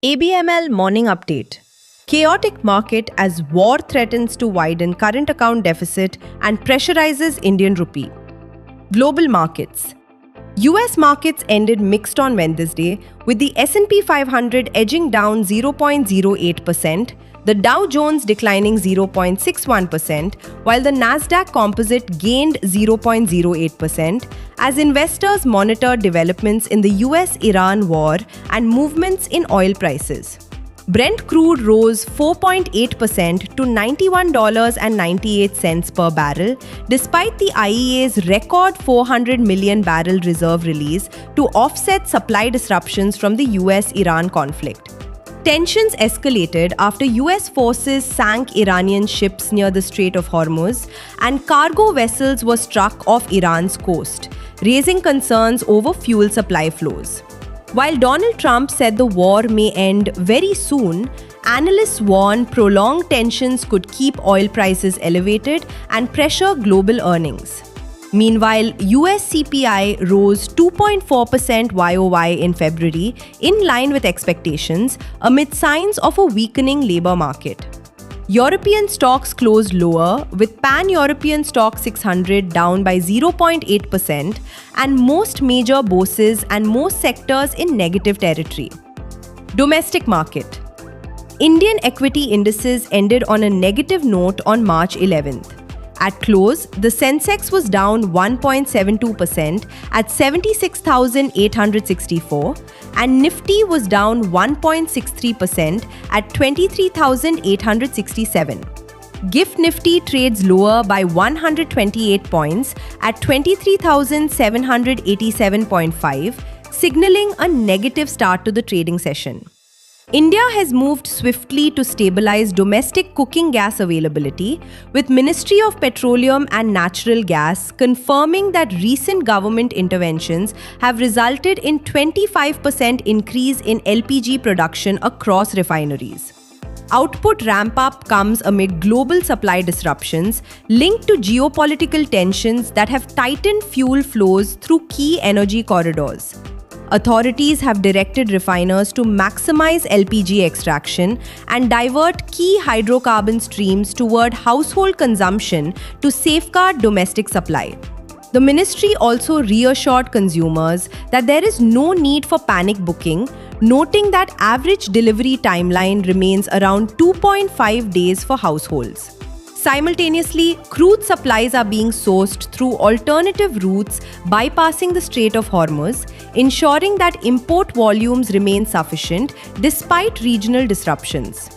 ABML Morning Update. Chaotic market as war threatens to widen current account deficit and pressurizes Indian rupee. Global markets. US markets ended mixed on Wednesday, with the S&P 500 edging down 0.08%, the Dow Jones declining 0.61%, while the Nasdaq Composite gained 0.08% as investors monitored developments in the US-Iran war and movements in oil prices. Brent crude rose 4.8% to $91.98 per barrel, despite the IEA's record 400 million barrel reserve release to offset supply disruptions from the US-Iran conflict. Tensions escalated after US forces sank Iranian ships near the Strait of Hormuz, and cargo vessels were struck off Iran's coast, raising concerns over fuel supply flows. While Donald Trump said the war may end very soon, analysts warn prolonged tensions could keep oil prices elevated and pressure global earnings. Meanwhile, US CPI rose 2.4% YOY in February, in line with expectations, amid signs of a weakening labor market. European stocks closed lower, with Pan-European Stock 600 down by 0.8% and most major bourses and most sectors in negative territory. Domestic market. Indian equity indices ended on a negative note on March 11th. At close, the Sensex was down 1.72% at 76,864, and Nifty was down 1.63% at 23,867. GIFT Nifty trades lower by 128 points at 23,787.5, signaling a negative start to the trading session. India has moved swiftly to stabilize domestic cooking gas availability, with Ministry of Petroleum and Natural Gas confirming that recent government interventions have resulted in 25% increase in LPG production across refineries. Output ramp-up comes amid global supply disruptions linked to geopolitical tensions that have tightened fuel flows through key energy corridors. Authorities have directed refiners to maximize LPG extraction and divert key hydrocarbon streams toward household consumption to safeguard domestic supply. The ministry also reassured consumers that there is no need for panic booking, noting that average delivery timeline remains around 2.5 days for households. Simultaneously, crude supplies are being sourced through alternative routes bypassing the Strait of Hormuz, ensuring that import volumes remain sufficient despite regional disruptions.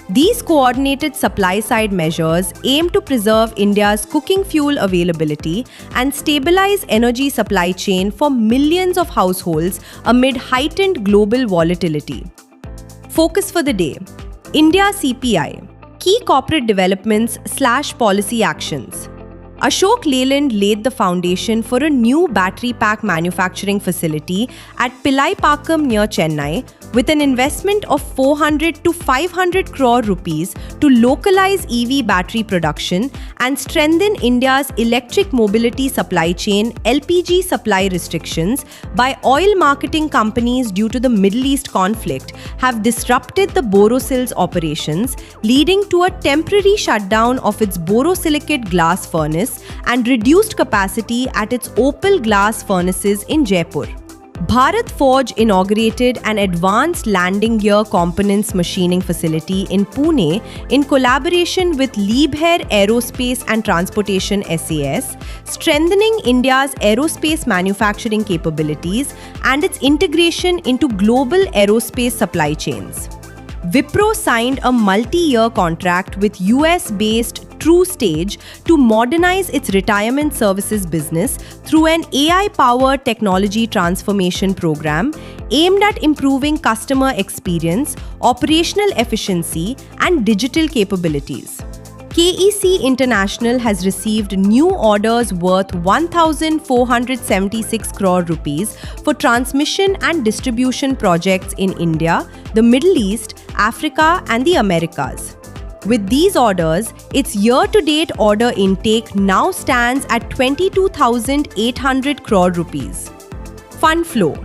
These coordinated supply-side measures aim to preserve India's cooking fuel availability and stabilize energy supply chain for millions of households amid heightened global volatility. Focus for the day: India CPI. Key corporate developments/policy actions. Ashok Leyland laid the foundation for a new battery pack manufacturing facility at Pillaipakkam near Chennai, with an investment of 400 to 500 crore rupees to localize EV battery production and strengthen India's electric mobility supply chain. LPG supply restrictions by oil marketing companies due to the Middle East conflict have disrupted the Borosil's operations, leading to a temporary shutdown of its borosilicate glass furnace and reduced capacity at its opal glass furnaces in Jaipur. Bharat Forge inaugurated an advanced landing gear components machining facility in Pune in collaboration with Liebherr Aerospace and Transportation SAS, strengthening India's aerospace manufacturing capabilities and its integration into global aerospace supply chains. Wipro signed a multi-year contract with US-based TrueStage to modernize its retirement services business through an AI-powered technology transformation program aimed at improving customer experience, operational efficiency, and digital capabilities. KEC International has received new orders worth 1,476 crore rupees for transmission and distribution projects in India, the Middle East, Africa, and the Americas. With these orders, its year-to-date order intake now stands at 22,800 crore rupees. Fund flow.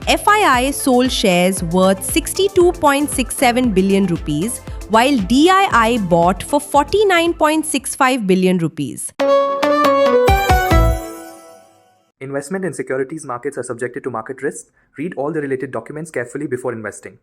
FII sold shares worth 62.67 billion rupees, while DII bought for 49.65 billion rupees. Investment in securities markets are subjected to market risks. Read all the related documents carefully before investing.